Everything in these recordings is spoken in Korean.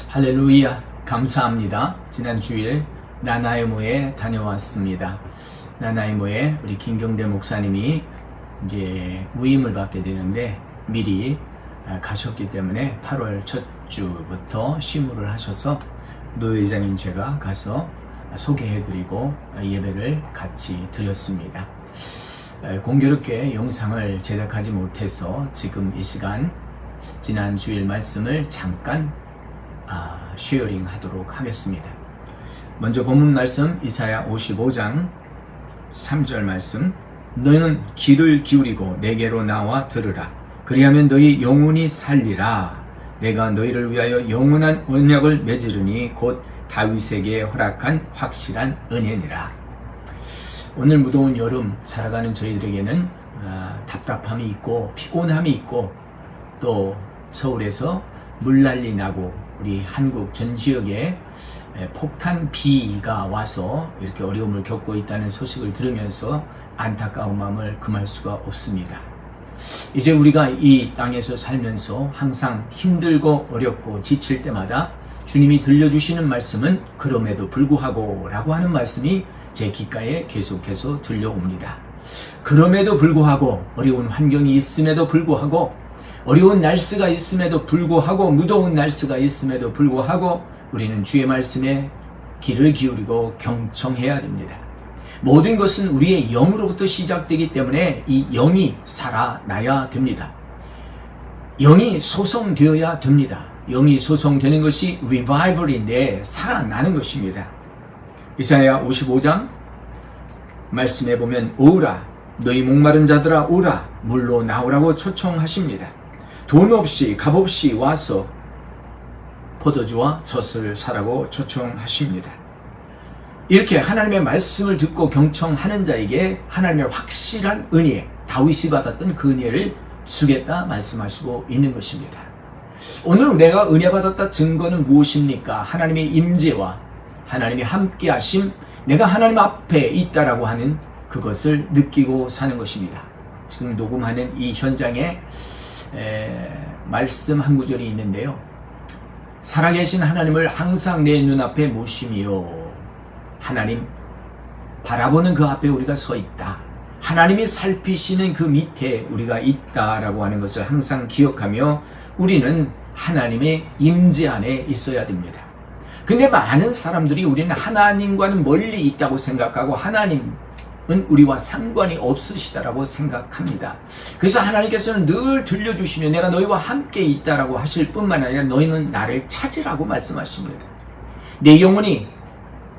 할렐루야, 감사합니다. 지난 주일 나나이모에 다녀왔습니다. 나나이모에 우리 김경대 목사님이 이제 위임을 받게 되는데 미리 가셨기 때문에 8월 첫 주부터 심무를 하셔서 노회장인 제가 가서 소개해드리고 예배를 같이 드렸습니다. 공교롭게 영상을 제작하지 못해서 지금 이 시간 지난 주일 말씀을 잠깐 쉐어링 하도록 하겠습니다. 먼저 본문 말씀 이사야 55장 3절 말씀. 너희는 귀를 기울이고 내게로 나와 들으라. 그리하면 너희 영혼이 살리라. 내가 너희를 위하여 영원한 언약을 맺으리니 곧 다윗에게 허락한 확실한 은혜니라. 오늘 무더운 여름 살아가는 저희들에게는 답답함이 있고 피곤함이 있고 또 서울에서 물난리 나고 우리 한국 전 지역에 폭탄 비가 와서 이렇게 어려움을 겪고 있다는 소식을 들으면서 안타까운 마음을 금할 수가 없습니다. 이제 우리가 이 땅에서 살면서 항상 힘들고 어렵고 지칠 때마다 주님이 들려주시는 말씀은 그럼에도 불구하고 라고 하는 말씀이 제 귓가에 계속해서 들려옵니다. 그럼에도 불구하고 어려운 환경이 있음에도 불구하고 어려운 날씨가 있음에도 불구하고 무더운 날씨가 있음에도 불구하고 우리는 주의 말씀에 귀를 기울이고 경청해야 됩니다. 모든 것은 우리의 영으로부터 시작되기 때문에 이 영이 살아나야 됩니다. 영이 소성되어야 됩니다. 영이 소성되는 것이 리바이벌인데 살아나는 것입니다. 이사야 55장 말씀해 보면 오라 너희 목마른 자들아 오라 물로 나오라고 초청하십니다. 돈 없이 값 없이 와서 포도주와 젖을 사라고 초청하십니다. 이렇게 하나님의 말씀을 듣고 경청하는 자에게 하나님의 확실한 은혜, 다윗이 받았던 그 은혜를 주겠다 말씀하시고 있는 것입니다. 오늘 내가 은혜 받았다 증거는 무엇입니까? 하나님의 임재와 하나님의 함께하심, 내가 하나님 앞에 있다라고 하는 그것을 느끼고 사는 것입니다. 지금 녹음하는 이 현장에 말씀 한 구절이 있는데요. 살아계신 하나님을 항상 내 눈앞에 모시며 하나님 바라보는 그 앞에 우리가 서 있다. 하나님이 살피시는 그 밑에 우리가 있다라고 하는 것을 항상 기억하며 우리는 하나님의 임재 안에 있어야 됩니다. 근데 많은 사람들이 우리는 하나님과는 멀리 있다고 생각하고 하나님은 우리와 상관이 없으시다라고 생각합니다. 그래서 하나님께서는 늘 들려주시며 내가 너희와 함께 있다라고 하실 뿐만 아니라 너희는 나를 찾으라고 말씀하십니다. 내 영혼이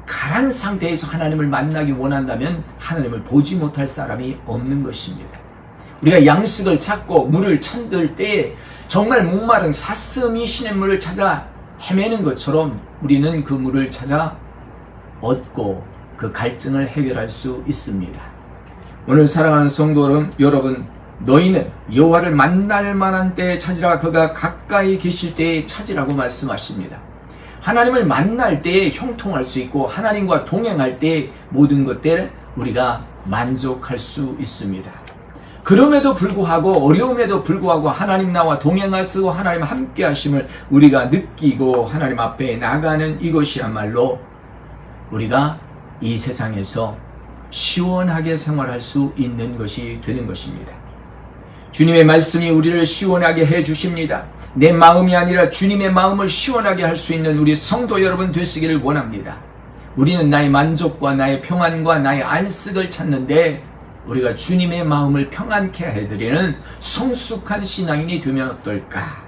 가란 상태에서 하나님을 만나기 원한다면 하나님을 보지 못할 사람이 없는 것입니다. 우리가 양식을 찾고 물을 찾을 때 정말 목마른 사슴이 시냇물을 찾아 헤매는 것처럼 우리는 그 물을 찾아 얻고 그 갈증을 해결할 수 있습니다. 오늘 사랑하는 성도 여러분, 너희는 여호와를 만날 만한 때에 찾으라. 그가 가까이 계실 때에 찾으라고 말씀하십니다. 하나님을 만날 때에 형통할 수 있고 하나님과 동행할 때 모든 것들 우리가 만족할 수 있습니다. 그럼에도 불구하고 어려움에도 불구하고 하나님 나와 동행하시고 하나님 함께 하심을 우리가 느끼고 하나님 앞에 나가는 이것이야말로 우리가 이 세상에서 시원하게 생활할 수 있는 것이 되는 것입니다. 주님의 말씀이 우리를 시원하게 해 주십니다. 내 마음이 아니라 주님의 마음을 시원하게 할 수 있는 우리 성도 여러분 되시기를 원합니다. 우리는 나의 만족과 나의 평안과 나의 안식을 찾는데 우리가 주님의 마음을 평안케 해드리는 성숙한 신앙인이 되면 어떨까?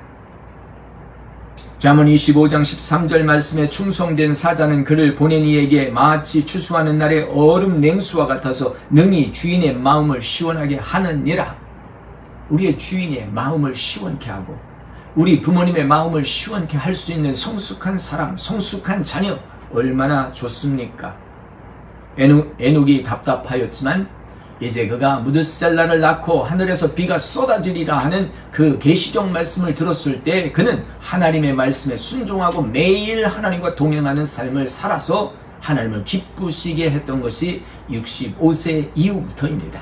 잠언 25장 13절 말씀에 충성된 사자는 그를 보낸 이에게 마치 추수하는 날의 얼음 냉수와 같아서 능히 주인의 마음을 시원하게 하느니라. 우리의 주인의 마음을 시원케 하고 우리 부모님의 마음을 시원케 할 수 있는 성숙한 사람, 성숙한 자녀 얼마나 좋습니까? 에녹이 답답하였지만 이제 그가 무드셀라를 낳고 하늘에서 비가 쏟아지리라 하는 그 계시적 말씀을 들었을 때 그는 하나님의 말씀에 순종하고 매일 하나님과 동행하는 삶을 살아서 하나님을 기쁘시게 했던 것이 65세 이후부터입니다.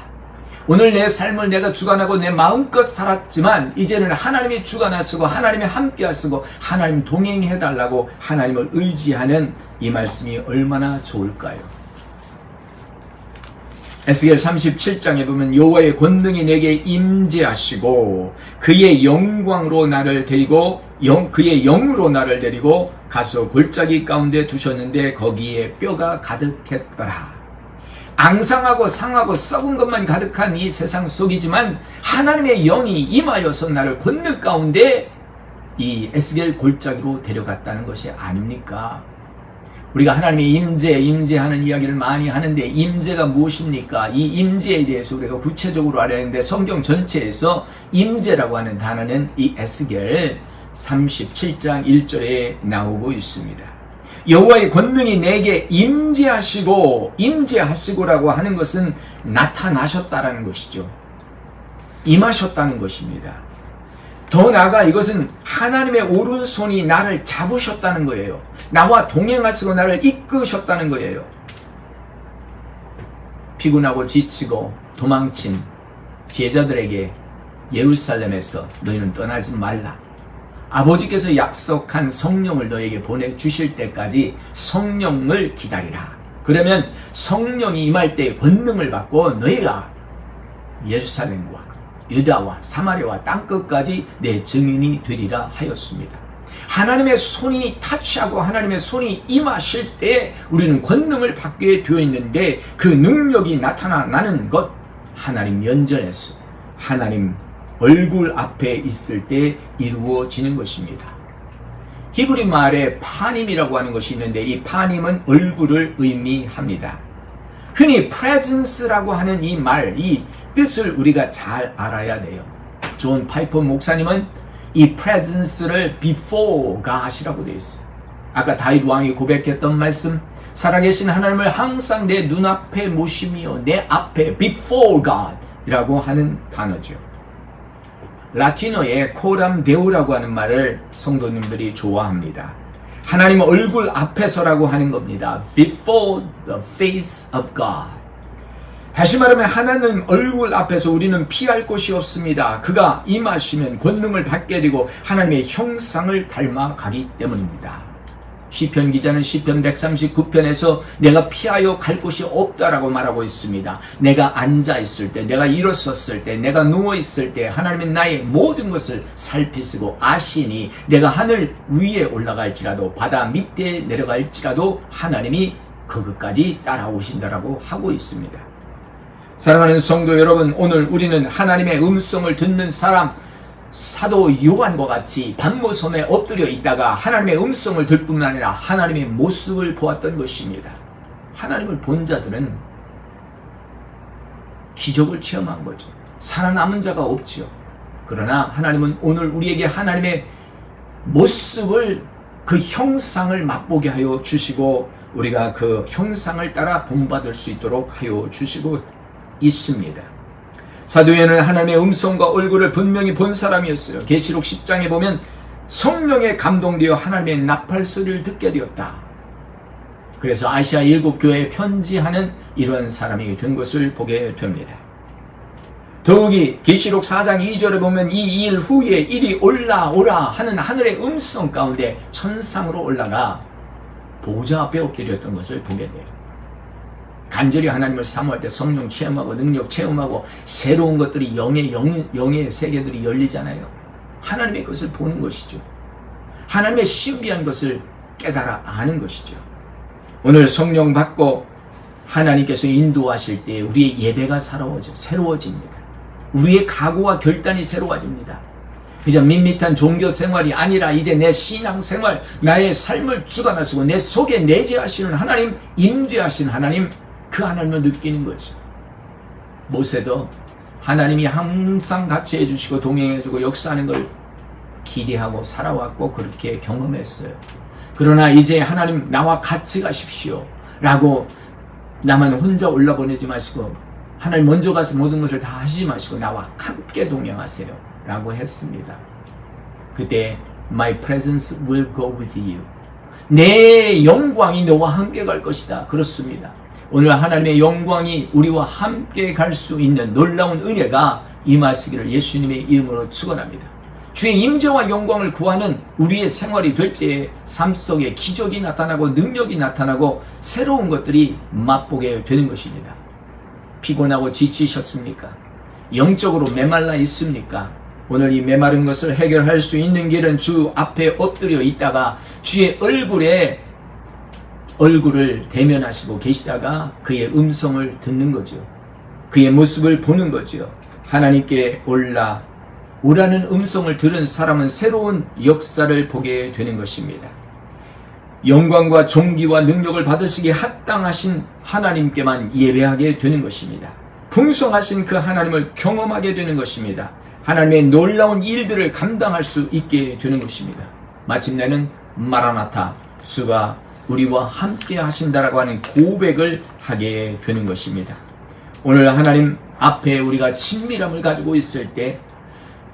오늘 내 삶을 내가 주관하고 내 마음껏 살았지만 이제는 하나님이 주관하시고 하나님이 함께 하시고 하나님 동행해달라고 하나님을 의지하는 이 말씀이 얼마나 좋을까요? 에스겔 37장에 보면 여호와의 권능이 내게 임재하시고 그의 영광으로 나를 데리고 그의 영으로 나를 데리고 가서 골짜기 가운데 두셨는데 거기에 뼈가 가득했더라. 앙상하고 상하고 썩은 것만 가득한 이 세상 속이지만 하나님의 영이 임하여서 나를 권능 가운데 이 에스겔 골짜기로 데려갔다는 것이 아닙니까? 우리가 하나님의 임재하는 이야기를 많이 하는데 임재가 무엇입니까? 이 임재에 대해서 우리가 구체적으로 알아야 하는데 성경 전체에서 임재라고 하는 단어는 이 에스겔 37장 1절에 나오고 있습니다. 여호와의 권능이 내게 임재하시고라고 하는 것은 나타나셨다라는 것이죠. 임하셨다는 것입니다. 더 나아가 이것은 하나님의 오른손이 나를 잡으셨다는 거예요. 나와 동행하시고 나를 이끄셨다는 거예요. 피곤하고 지치고 도망친 제자들에게 예루살렘에서 너희는 떠나지 말라. 아버지께서 약속한 성령을 너에게 보내주실 때까지 성령을 기다리라. 그러면 성령이 임할 때 권능을 받고 너희가 예루살렘과 유다와 사마리아와 땅끝까지 내 증인이 되리라 하였습니다. 하나님의 손이 타치하고 하나님의 손이 임하실 때 우리는 권능을 받게 되어 있는데 그 능력이 나타나는 것 하나님 면전에서 하나님 얼굴 앞에 있을 때 이루어지는 것입니다. 히브리 말에 파님이라고 하는 것이 있는데 이 파님은 얼굴을 의미합니다. 흔히 presence라고 하는 이 말, 이 뜻을 우리가 잘 알아야 돼요. 존 파이퍼 목사님은 이 presence를 before God이라고 되어 있어요. 아까 다윗 왕이 고백했던 말씀, 살아계신 하나님을 항상 내 눈앞에 모시며 내 앞에 before God 이라고 하는 단어죠. 라틴어에 코람 데우라고 하는 말을 성도님들이 좋아합니다. 하나님 얼굴 앞에서라고 하는 겁니다. Before the face of God. 다시 말하면 하나님 얼굴 앞에서 우리는 피할 곳이 없습니다. 그가 임하시면 권능을 받게 되고 하나님의 형상을 닮아가기 때문입니다. 시편 기자는 시편 139편에서 내가 피하여 갈 곳이 없다라고 말하고 있습니다. 내가 앉아있을 때, 내가 일어섰을 때, 내가 누워있을 때 하나님은 나의 모든 것을 살피시고 아시니 내가 하늘 위에 올라갈지라도 바다 밑에 내려갈지라도 하나님이 그것까지 따라오신다라고 하고 있습니다. 사랑하는 성도 여러분, 오늘 우리는 하나님의 음성을 듣는 사람, 사도 요한과 같이 반모섬에 엎드려 있다가 하나님의 음성을 들 뿐만 아니라 하나님의 모습을 보았던 것입니다. 하나님을 본 자들은 기적을 체험한 거죠. 살아남은 자가 없지요. 그러나 하나님은 오늘 우리에게 하나님의 모습을, 그 형상을 맛보게 하여 주시고 우리가 그 형상을 따라 본받을 수 있도록 하여 주시고 있습니다. 사도 요한은 하나님의 음성과 얼굴을 분명히 본 사람이었어요. 계시록 10장에 보면 성령에 감동되어 하나님의 나팔 소리를 듣게 되었다. 그래서 아시아 7교회에 편지하는 이러한 사람이 된 것을 보게 됩니다. 더욱이 계시록 4장 2절에 보면 이 일 후에 이리 올라오라 하는 하늘의 음성 가운데 천상으로 올라가 보좌 앞에 엎드렸던 것을 보게 돼요. 간절히 하나님을 사모할 때 성령 체험하고 능력 체험하고 새로운 것들이 영의 세계들이 열리잖아요. 하나님의 것을 보는 것이죠. 하나님의 신비한 것을 깨달아 아는 것이죠. 오늘 성령 받고 하나님께서 인도하실 때 우리의 예배가 새로워집니다. 우리의 각오와 결단이 새로워집니다. 그저 밋밋한 종교 생활이 아니라 이제 내 신앙 생활, 나의 삶을 주관하시고 내 속에 내재하시는 하나님, 임재하신 하나님, 그 하나님을 느끼는 거죠. 모세도 하나님이 항상 같이 해주시고 동행해주고 역사하는 걸 기대하고 살아왔고 그렇게 경험했어요. 그러나 이제 하나님 나와 같이 가십시오 라고 나만 혼자 올라보내지 마시고 하나님 먼저 가서 모든 것을 다 하시지 마시고 나와 함께 동행하세요 라고 했습니다. 그때 My presence will go with you. 내 영광이 너와 함께 갈 것이다. 그렇습니다. 오늘 하나님의 영광이 우리와 함께 갈 수 있는 놀라운 은혜가 임하시기를 예수님의 이름으로 축원합니다. 주의 임재와 영광을 구하는 우리의 생활이 될 때에 삶 속에 기적이 나타나고 능력이 나타나고 새로운 것들이 맛보게 되는 것입니다. 피곤하고 지치셨습니까? 영적으로 메말라 있습니까? 오늘 이 메마른 것을 해결할 수 있는 길은 주 앞에 엎드려 있다가 주의 얼굴을 대면하시고 계시다가 그의 음성을 듣는 거죠. 그의 모습을 보는 거죠. 하나님께 오라는 음성을 들은 사람은 새로운 역사를 보게 되는 것입니다. 영광과 존귀와 능력을 받으시기에 합당하신 하나님께만 예배하게 되는 것입니다. 풍성하신 그 하나님을 경험하게 되는 것입니다. 하나님의 놀라운 일들을 감당할 수 있게 되는 것입니다. 마침내는 마라나타, 주가 우리와 함께 하신다라고 하는 고백을 하게 되는 것입니다. 오늘 하나님 앞에 우리가 친밀함을 가지고 있을 때,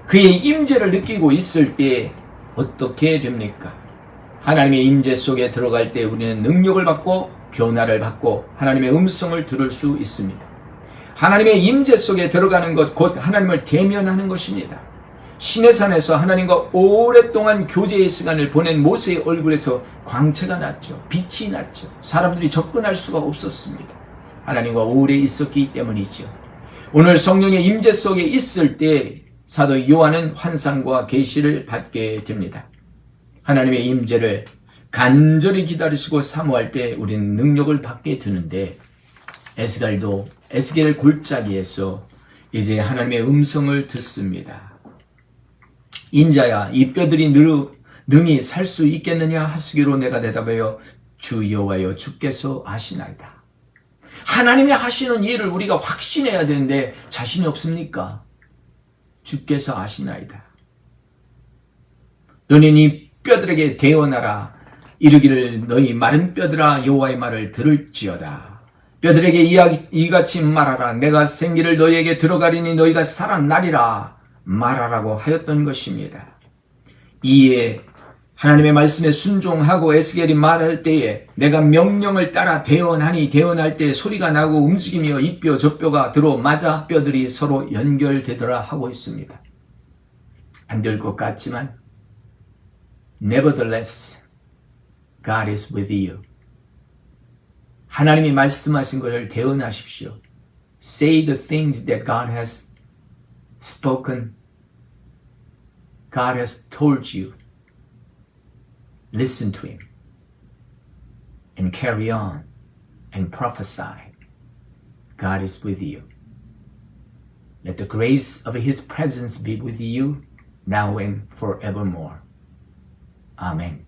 그의 임재를 느끼고 있을 때 어떻게 됩니까? 하나님의 임재 속에 들어갈 때 우리는 능력을 받고 변화를 받고 하나님의 음성을 들을 수 있습니다. 하나님의 임재 속에 들어가는 것, 곧 하나님을 대면하는 것입니다. 시내산에서 하나님과 오랫동안 교제의 시간을 보낸 모세의 얼굴에서 광채가 났죠. 빛이 났죠. 사람들이 접근할 수가 없었습니다. 하나님과 오래 있었기 때문이죠. 오늘 성령의 임재 속에 있을 때 사도 요한은 환상과 계시를 받게 됩니다. 하나님의 임재를 간절히 기다리시고 사모할 때 우리는 능력을 받게 되는데, 에스겔 골짜기에서 이제 하나님의 음성을 듣습니다. 인자야, 이 뼈들이 능히 살 수 있겠느냐 하시기로 내가 대답하여 주 여호와여, 주께서 아시나이다. 하나님이 하시는 일을 우리가 확신해야 되는데 자신이 없습니까? 주께서 아시나이다. 너는 이 뼈들에게 대언하라. 이르기를 너희 마른 뼈들아 여호와의 말을 들을지어다. 뼈들에게 이같이 말하라. 내가 생기를 너희에게 들어가리니 너희가 살아나리라 말하라고 하였던 것입니다. 이에 하나님의 말씀에 순종하고 에스겔이 말할 때에 내가 명령을 따라 대언하니, 대언할 때 소리가 나고 움직이며 이 뼈 저 뼈가 들어 맞아 뼈들이 서로 연결되더라 하고 있습니다. 안 될 것 같지만 Nevertheless, God is with you. 하나님이 말씀하신 것을 대언하십시오. Say the things that God has spoken. God has told you. Listen to Him and carry on and prophesy. God is with you. Let the grace of His presence be with you now and forevermore. Amen.